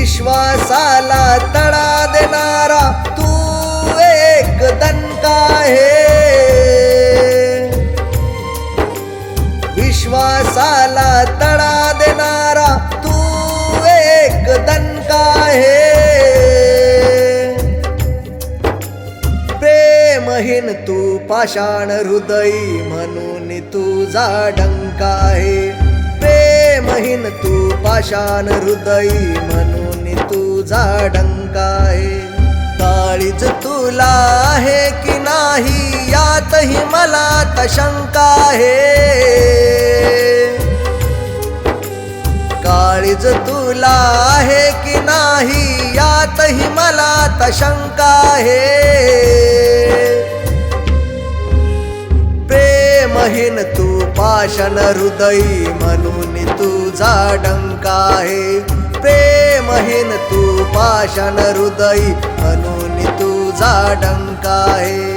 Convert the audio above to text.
विश्वासाला तडा देणारा तू एक दणका आहे. विश्वासाला तडा देणारा तू एक दणका आहे. प्रेमहीन तू पाषाण हृदयी म्हणून तुझा डंका आहे. प्रेमहीन तू पाषाण हृदयी म्हणून तुझा डंका आहे. काळीज तुला आहे की नाही यातही मला तर शंका आहे. काळीज तुला आहे की नाही यातही मला तर शंका आहे. प्रेमहीन तू पाषाण हृदयी म्हणून तुझा डंका आहे. प्रेमहीन तू पाषाण हृदयी म्हणून तुझा डंका आहे.